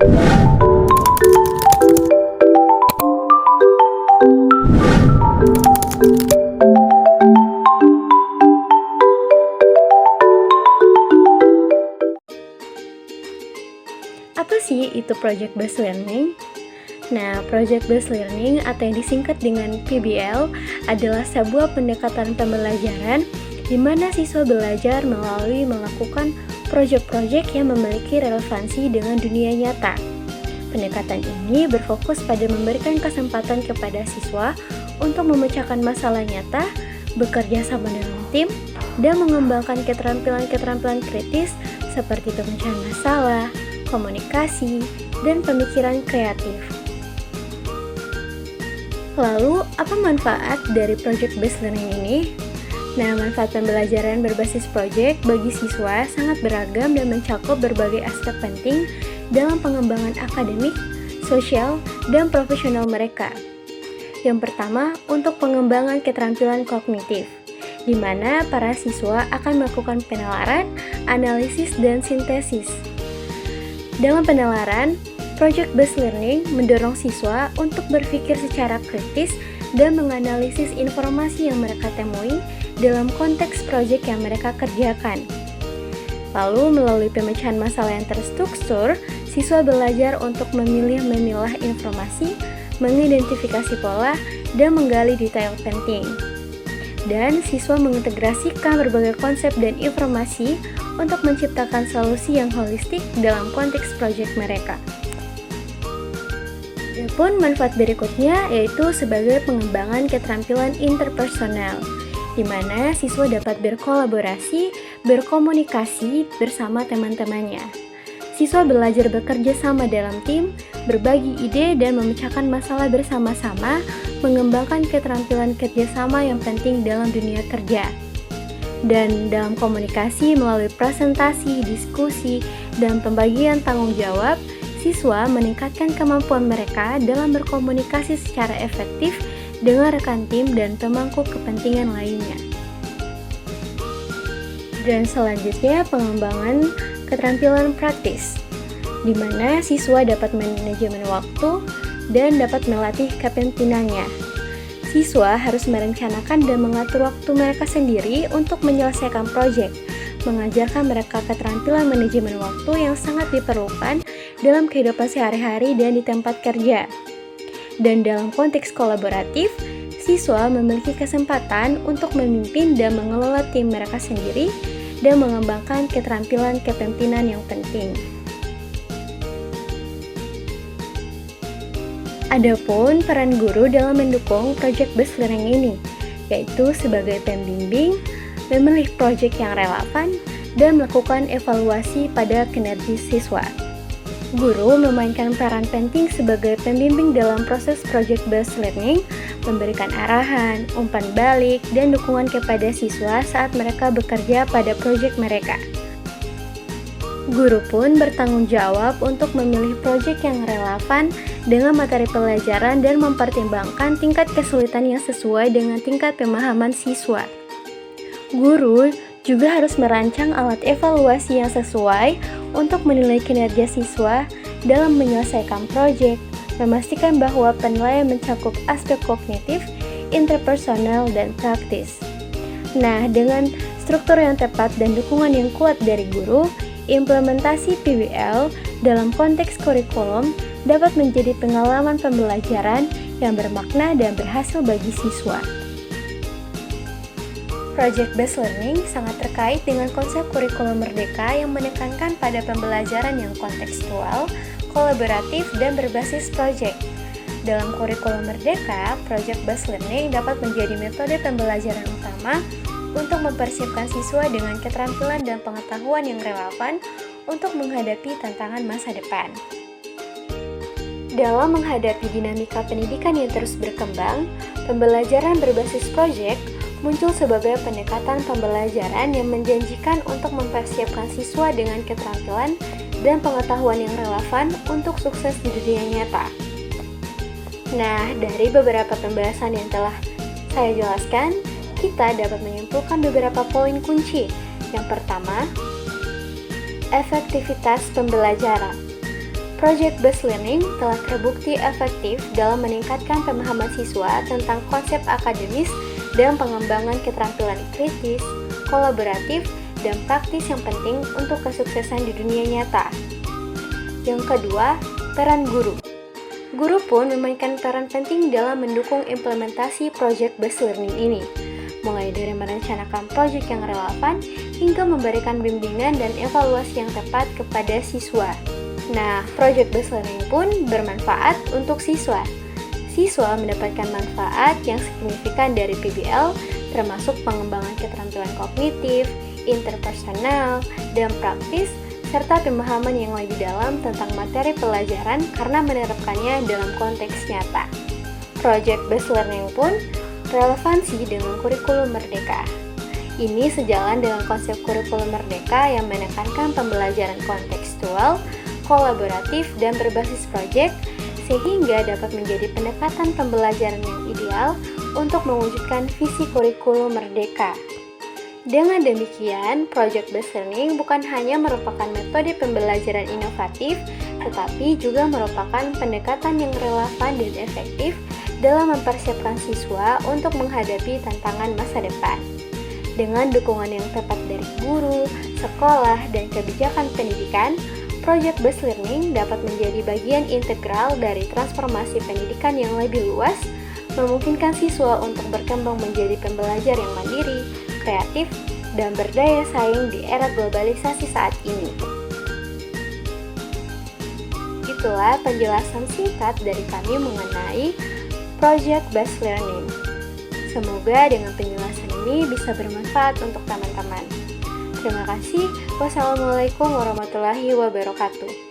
Apa sih itu Project Based Learning? Nah, Project Based Learning atau yang disingkat dengan PBL adalah sebuah pendekatan pembelajaran di mana siswa belajar melalui melakukan proyek-proyek yang memiliki relevansi dengan dunia nyata. Pendekatan ini berfokus pada memberikan kesempatan kepada siswa untuk memecahkan masalah nyata, bekerja sama dalam tim, dan mengembangkan keterampilan-keterampilan kritis seperti pemecahan masalah, komunikasi, dan pemikiran kreatif. Lalu, apa manfaat dari Project Based Learning ini? Nah, manfaat pembelajaran berbasis proyek bagi siswa sangat beragam dan mencakup berbagai aspek penting dalam pengembangan akademik, sosial, dan profesional mereka. Yang pertama, untuk pengembangan keterampilan kognitif, di mana para siswa akan melakukan penalaran, analisis, dan sintesis. Dalam penalaran, Project Based Learning mendorong siswa untuk berpikir secara kritis dan menganalisis informasi yang mereka temui dalam konteks proyek yang mereka kerjakan. Lalu, melalui pemecahan masalah yang terstruktur, siswa belajar untuk memilah informasi, mengidentifikasi pola, dan menggali detail penting. Dan siswa mengintegrasikan berbagai konsep dan informasi untuk menciptakan solusi yang holistik dalam konteks proyek mereka. Adapun manfaat berikutnya yaitu sebagai pengembangan keterampilan interpersonal, di mana siswa dapat berkolaborasi, berkomunikasi bersama teman-temannya. Siswa belajar bekerja sama dalam tim, berbagi ide dan memecahkan masalah bersama-sama, mengembangkan keterampilan kerjasama yang penting dalam dunia kerja. Dan dalam komunikasi melalui presentasi, diskusi, dan pembagian tanggung jawab, siswa meningkatkan kemampuan mereka dalam berkomunikasi secara efektif dengan rekan tim dan pemangku kepentingan lainnya. Dan selanjutnya pengembangan keterampilan praktis, di mana siswa dapat manajemen waktu dan dapat melatih kepimpinannya. Siswa harus merencanakan dan mengatur waktu mereka sendiri untuk menyelesaikan proyek, mengajarkan mereka keterampilan manajemen waktu yang sangat diperlukan dalam kehidupan sehari-hari dan di tempat kerja. Dan dalam konteks kolaboratif, siswa memiliki kesempatan untuk memimpin dan mengelola tim mereka sendiri dan mengembangkan keterampilan kepemimpinan yang penting. Adapun peran guru dalam mendukung Project Based Learning ini, yaitu sebagai pembimbing, memilih proyek yang relevan, dan melakukan evaluasi pada kinerja siswa. Guru memainkan peran penting sebagai pembimbing dalam proses Project Based Learning, memberikan arahan, umpan balik, dan dukungan kepada siswa saat mereka bekerja pada proyek mereka. Guru pun bertanggung jawab untuk memilih proyek yang relevan dengan materi pelajaran dan mempertimbangkan tingkat kesulitan yang sesuai dengan tingkat pemahaman siswa. Guru juga harus merancang alat evaluasi yang sesuai untuk menilai kinerja siswa dalam menyelesaikan proyek, memastikan bahwa penilaian mencakup aspek kognitif, interpersonal, dan praktis. Nah, dengan struktur yang tepat dan dukungan yang kuat dari guru, implementasi PBL dalam konteks kurikulum dapat menjadi pengalaman pembelajaran yang bermakna dan berhasil bagi siswa. Project Based Learning sangat terkait dengan konsep kurikulum merdeka yang menekankan pada pembelajaran yang kontekstual, kolaboratif, dan berbasis proyek. Dalam kurikulum merdeka, Project Based Learning dapat menjadi metode pembelajaran utama untuk mempersiapkan siswa dengan keterampilan dan pengetahuan yang relevan untuk menghadapi tantangan masa depan. Dalam menghadapi dinamika pendidikan yang terus berkembang, pembelajaran berbasis proyek muncul sebagai pendekatan pembelajaran yang menjanjikan untuk mempersiapkan siswa dengan keterampilan dan pengetahuan yang relevan untuk sukses di dunia nyata. Nah, dari beberapa pembahasan yang telah saya jelaskan, kita dapat menyimpulkan beberapa poin kunci. Yang pertama, efektivitas pembelajaran. Project-based learning telah terbukti efektif dalam meningkatkan pemahaman siswa tentang konsep akademis dan pengembangan keterampilan kritis, kolaboratif, dan praktis yang penting untuk kesuksesan di dunia nyata. Yang kedua, peran guru. Guru pun memainkan peran penting dalam mendukung implementasi project-based learning ini, mulai dari merencanakan proyek yang relevan hingga memberikan bimbingan dan evaluasi yang tepat kepada siswa. Nah, project-based learning pun bermanfaat untuk siswa. Siswa mendapatkan manfaat yang signifikan dari PBL, termasuk pengembangan keterampilan kognitif, interpersonal, dan praktis, serta pemahaman yang lebih dalam tentang materi pelajaran karena menerapkannya dalam konteks nyata. Project-based learning pun relevansi dengan kurikulum merdeka. Ini sejalan dengan konsep kurikulum merdeka yang menekankan pembelajaran kontekstual, kolaboratif, dan berbasis proyek, sehingga dapat menjadi pendekatan pembelajaran yang ideal untuk mewujudkan visi kurikulum merdeka. Dengan demikian, project-based learning bukan hanya merupakan metode pembelajaran inovatif, tetapi juga merupakan pendekatan yang relevan dan efektif dalam mempersiapkan siswa untuk menghadapi tantangan masa depan. Dengan dukungan yang tepat dari guru, sekolah, dan kebijakan pendidikan, project-based learning dapat menjadi bagian integral dari transformasi pendidikan yang lebih luas, memungkinkan siswa untuk berkembang menjadi pembelajar yang mandiri, kreatif, dan berdaya saing di era globalisasi saat ini. Itulah penjelasan singkat dari kami mengenai project-based learning. Semoga dengan penjelasan ini bisa bermanfaat untuk teman-teman. Terima kasih. Wassalamualaikum warahmatullahi wabarakatuh.